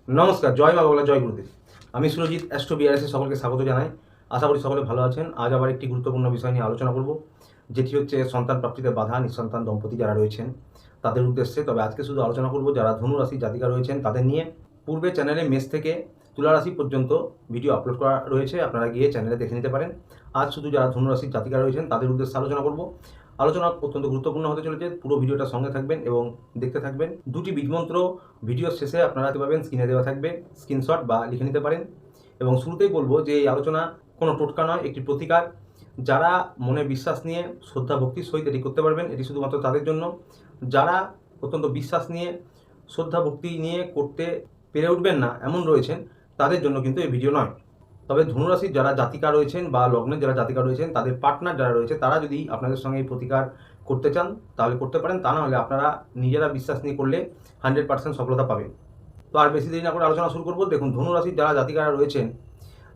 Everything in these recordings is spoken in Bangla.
নমস্কার, জয় মা বাংলা, জয় গুরুদেব। আমি সুরজিৎ অ্যাস্ট্রো বিআরএসে সকলকে স্বাগত জানাই। আশা করি সকলে ভালো আছেন। আজ আবার একটি গুরুত্বপূর্ণ বিষয় নিয়ে আলোচনা করব, যেটি হচ্ছে সন্তান প্রাপ্তিতে বাধা, নিঃসন্তান দম্পতি যারা রয়েছেন তাদের উদ্দেশ্যে। তবে আজকে শুধু আলোচনা করব যারা ধনু রাশির জাতিকা রয়েছেন তাদের নিয়ে। পূর্বে চ্যানেলে মেষ থেকে তুলা রাশি পর্যন্ত ভিডিও আপলোড করা রয়েছে, আপনারা গিয়ে চ্যানেলে দেখে নিতে পারেন। আজ শুধু যারা ধনু রাশির জাতিকা রয়েছেন তাদের উদ্দেশ্যে আলোচনা করব। আলোচনা অত্যন্ত গুরুত্বপূর্ণ হতে চলেছে, পুরো ভিডিওটা সঙ্গে থাকবেন এবং দেখতে থাকবেন। দুটি বীজমন্ত্র ভিডিওর শেষে আপনারা দেখতে পাবেন, স্ক্রিনে দেওয়া থাকবে, স্ক্রিনশট বা লিখে নিতে পারেন। এবং শুরুতেই বলবো যে এই আলোচনা কোনো টোটকা নয়, একটি প্রতিকার। যারা মনে বিশ্বাস নিয়ে শ্রদ্ধা ভক্তির সহিত এটি করতে পারবেন, এটি শুধুমাত্র তাদের জন্য। যারা অত্যন্ত বিশ্বাস নিয়ে শ্রদ্ধা ভক্তি নিয়ে করতে পেরে উঠবেন না এমন রয়েছেন, তাদের জন্য কিন্তু এই ভিডিও নয়। তবে ধনুরাশির যারা জাতিকা রয়েছেন বা লগ্নের যারা জাতিকা রয়েছেন, তাদের পার্টনার যারা রয়েছে, তারা যদি আপনাদের সঙ্গে এই প্রতিকার করতে চান তাহলে করতে পারেন। তা না হলে আপনারা নিজেরা বিশ্বাস নিয়ে করলে 100% সফলতা পাবেন। তো আর বেশি দেরি না করে আলোচনা শুরু করবো। দেখুন, ধনুরাশির যারা জাতিকারা রয়েছেন,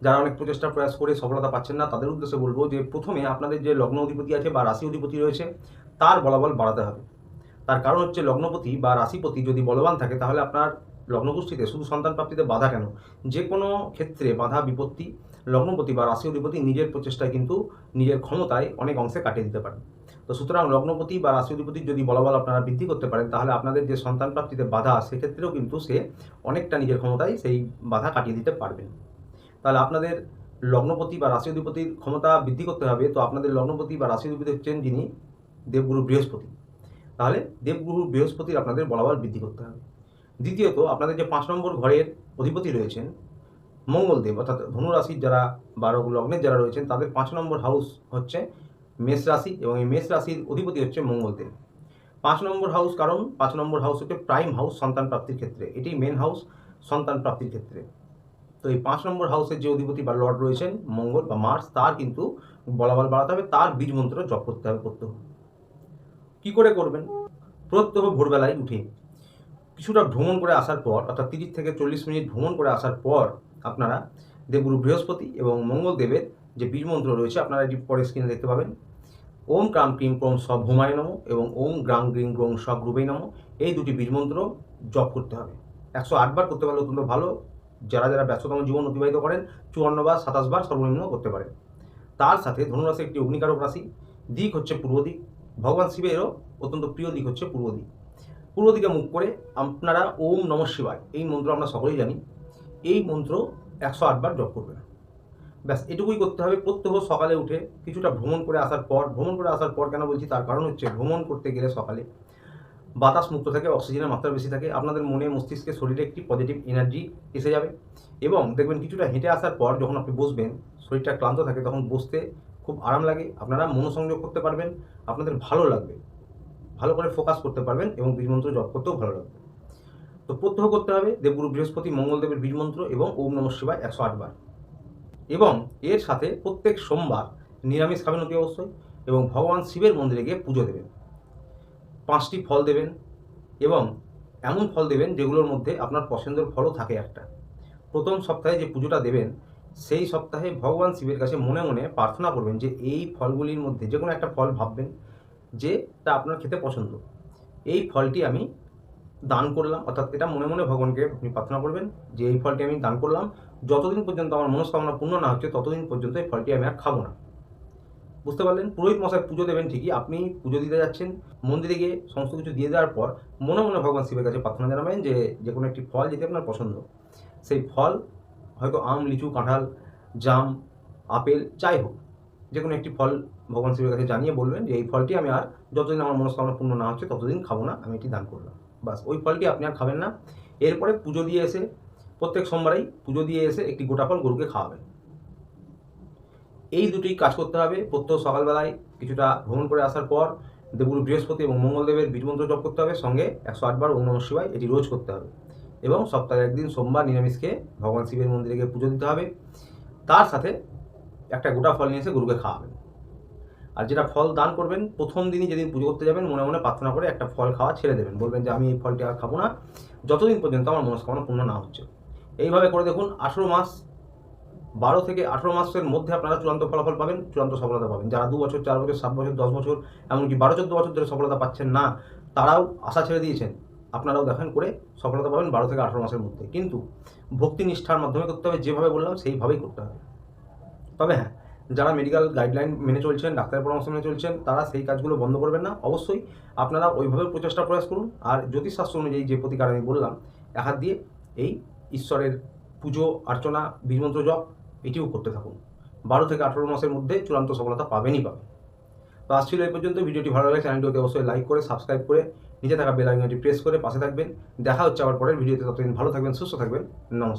যারা অনেক প্রচেষ্টা প্রয়াস করে সফলতা পাচ্ছেন না, তাদের উদ্দেশ্যে বলবো যে প্রথমে আপনাদের যে লগ্ন অধিপতি আছে বা রাশি অধিপতি রয়েছে তার বলাবল বাড়াতে হবে। তার কারণ হচ্ছে লগ্নপতি বা রাশিপতি যদি বলবান থাকে তাহলে আপনার লগ্নগোষ্ঠীতে শুধু সন্তান প্রাপ্তিতে বাধা কেন, যে কোনো ক্ষেত্রে বাধা বিপত্তি লগ্নপতি বা রাশি অধিপতি নিজের প্রচেষ্টায় কিন্তু নিজের ক্ষমতায় অনেক অংশে কাটিয়ে দিতে পারেন। তো সুতরাং লগ্নপতি বা রাশি অধিপতির যদি বলাবল আপনারা বৃদ্ধি করতে পারেন তাহলে আপনাদের যে সন্তান প্রাপ্তিতে বাধা, সেক্ষেত্রেও কিন্তু সে অনেকটা নিজের ক্ষমতায় সেই বাধা কাটিয়ে দিতে পারবেন। তাহলে আপনাদের লগ্নপতি বা রাশি অধিপতির ক্ষমতা বৃদ্ধি করতে হবে। তো আপনাদের লগ্নপতি বা রাশি অধিপতি হচ্ছেন যিনি দেবগুরু বৃহস্পতি, তাহলে দেবগুরু বৃহস্পতির আপনাদের বলাবল বৃদ্ধি করতে হবে। দ্বিতীয়ত, আপনাদের যে 5 নম্বর ঘরের অধিপতি রয়েছেন মঙ্গলদেব, অর্থাৎ ধনুরাশির যারা 12 লগ্নের যারা রয়েছেন তাদের 5 নম্বর হাউস হচ্ছে মেষ রাশি এবং এই মেষ রাশির অধিপতি হচ্ছে মঙ্গলদেব। 5 নম্বর হাউস, কারণ 5 নম্বর হাউস হচ্ছে প্রাইম হাউস সন্তান প্রাপ্তির ক্ষেত্রে, এটি মেন হাউস সন্তান প্রাপ্তির ক্ষেত্রে। তো এই 5 নম্বর হাউসের যে অধিপতি বা লর্ড রয়েছেন মঙ্গল বা মার্স, তার কিন্তু বলাবল বাড়াতে হবে, তার বীজ মন্ত্র জপ করতে হবে প্রত্যহ। কী করে করবেন? প্রত্যহ ভোরবেলায় উঠে কিছুটা ভ্রমণ করে আসার পর, অর্থাৎ 30 থেকে 40 মিনিট ভ্রমণ করে আসার পর আপনারা দেবগুরু বৃহস্পতি এবং মঙ্গলদেবের যে বীজমন্ত্র রয়েছে, আপনারা এটি পরে স্ক্রিনে দেখতে পাবেন। ওম ক্রাম ক্রিম ক্রম সভূমায় নমঃ এবং ওম গ্রাং গ্রিং গ্রং সগ্রুবেই নমঃ, এই দুটি বীজমন্ত্র জপ করতে হবে। 108 বার করতে পারলে অত্যন্ত ভালো। যারা যারা ব্যস্ততম জীবন অতিবাহিত করেন 54 বার 27 বার সর্বনিম্ন করতে পারেন। তার সাথে ধনুরাশি একটি অগ্নিকারক রাশি, দিক হচ্ছে পূর্ব দিক। ভগবান শিবেরও অত্যন্ত প্রিয় দিক হচ্ছে পূর্ব দিক। পূর্ব দিকে মুখ করে আপনারা ওম নমঃ শিবায়, এই মন্ত্র আমরা সকলেই জানি, এই মন্ত্র 108 বার জপ করবেন। ব্যাস, এটুকুই করতে হবে। প্রত্যহ সকালে উঠে কিছুটা ভ্রমণ করে আসার পর, ভ্রমণ করে আসার পর কেন বলছি, তার কারণ হচ্ছে ভ্রমণ করতে গেলে সকালে বাতাস মুক্ত থাকে, অক্সিজেনের মাত্রা বেশি থাকে, আপনাদের মনে মস্তিষ্কে শরীরে একটি পজিটিভ এনার্জি এসে যাবে। এবং দেখবেন কিছুটা হেঁটে আসার পর যখন আপনি বসবেন, শরীরটা ক্লান্ত থাকে, তখন বসতে খুব আরাম লাগে, আপনারা মনোসংযোগ করতে পারবেন, আপনাদের ভালো লাগবে, ভালো করে ফোকাস করতে পারবেন এবং বীজমন্ত্র জপ করতেও ভালো লাগবে। তো প্রত্যহ করতে হবে দেবগুরু বৃহস্পতি মঙ্গলদেবের বীজমন্ত্র এবং ওম নমঃ শিবায় 108 বার। এবং এর সাথে প্রত্যেক সোমবার নিরামিষ খাবেন অতি অবশ্যই, এবং ভগবান শিবের মন্দিরে গিয়ে পুজো দেবেন। 5টি ফল দেবেন এবং এমন ফল দেবেন যেগুলোর মধ্যে আপনার পছন্দের ফলও থাকে একটা। প্রথম সপ্তাহে যে পুজোটা দেবেন সেই সপ্তাহে ভগবান শিবের কাছে মনে মনে প্রার্থনা করবেন যে এই ফলগুলির মধ্যে যে কোনো একটা ফল ভাববেন যেটা আপনার খেতে পছন্দ, এই ফলটি আমি দান করলাম। অর্থাৎ এটা মনে মনে ভগবানকে আপনি প্রার্থনা করবেন যে এই ফলটি আমি দান করলাম, যতদিন পর্যন্ত আমার মনস্কামনা পূর্ণ না হচ্ছে ততদিন পর্যন্ত এই ফলটি আমি আর খাবো না। বুঝতে পারলেন? পুরোহিত মশাই পুজো দেবেন ঠিকই, আপনি পুজো দিতে যাচ্ছেন, মন্দিরে গিয়ে সমস্ত কিছু দিয়ে দেওয়ার পর মনে মনে ভগবান শিবের কাছে প্রার্থনা জানাবেন যে যে কোনো একটি ফল যেটি আপনার পছন্দ, সেই ফল হয়তো আম, লিচু, কাঁঠাল, জাম, আপেল, যাই হোক, যে কোনো একটি ফল ভগবান শিবের কাছে জানিয়ে বলবেন যে এই ফলটি আমি আর যতদিন আমার মনস্কামনা পূর্ণ না হচ্ছে ততদিন খাবো না, আমি এটি দান করলাম। বাস, ওই ফলটি আপনি আর খাবেন না। এরপরে পুজো দিয়ে এসে, প্রত্যেক সোমবারেই পুজো দিয়ে এসে একটি গোটা ফল গরুকে খাওয়াবেন। এই দুটি কাজ করতে হবে। প্রত্যহ সকালবেলায় কিছুটা ভ্রমণ করে আসার পর দেবগুরু বৃহস্পতি এবং মঙ্গলদেবের বীজমন্ত্র জপ করতে হবে, সঙ্গে 108 বার ওম নমঃ শিবায়, এটি রোজ করতে হবে। এবং সপ্তাহে একদিন সোমবার নিরামিষ খেয়ে ভগবান শিবের মন্দিরে গিয়ে পুজো দিতে হবে। তার সাথে একটা গোটা ফল নিয়ে এসে গরুকে খাওয়াবেন। আর যেটা ফল দান করবেন, প্রথম দিনই যেদিন পুজো করতে যাবেন মনে মনে প্রার্থনা করে একটা ফল খাওয়া ছেড়ে দেবেন, বলবেন যে আমি এই ফলটি আর খাবো না যতদিন পর্যন্ত আমার মনস্কামনা পূর্ণ না হচ্ছে। এইভাবে করে দেখুন, 18 মাস, 12 থেকে 18 মাসের মধ্যে আপনারা চূড়ান্ত ফলাফল পাবেন, চূড়ান্ত সফলতা পাবেন। যারা 2 বছর, 4 বছর, 7 বছর, 10 বছর, এমনকি 12-14 বছর ধরে সফলতা পাচ্ছেন না, তারাও আশা ছেড়ে দিয়েছেন, আপনারাও দেখেন করে সফলতা পাবেন 12 থেকে 18 মাসের মধ্যে। কিন্তু ভক্তি নিষ্ঠার মাধ্যমে করতে হবে, যেভাবে বললাম সেইভাবেই করতে হবে। তবে হ্যাঁ, যারা মেডিকেল গাইডলাইন মেনে চলছেন, ডাক্তারের পরামর্শ মেনে চলছেন, তারা সেই কাজগুলো বন্ধ করবেন না। অবশ্যই আপনারা ওইভাবে প্রচেষ্টা প্রয়াস করুন। আর জ্যোতিষশাস্ত্র অনুযায়ী যে প্রতিকার আমি বললাম, এক হাত দিয়ে এই ঈশ্বরের পুজো, অর্চনা, বীজমন্ত্র জপ এটিও করতে থাকুন। 12 থেকে 18 মাসের মধ্যে চূড়ান্ত সফলতা পাবেনই পাবেন। তো আজ ছিল এই পর্যন্ত। ভিডিওটি ভালো লাগলে চ্যানেলটি অবশ্যই লাইক করে, সাবস্ক্রাইব করে, নিচে থাকা বেল আইকনটি প্রেস করে পাশে থাকবেন। দেখা হচ্ছে আবার পরের ভিডিওতে। ততদিন ভালো থাকবেন, সুস্থ থাকবেন। নমস্কার।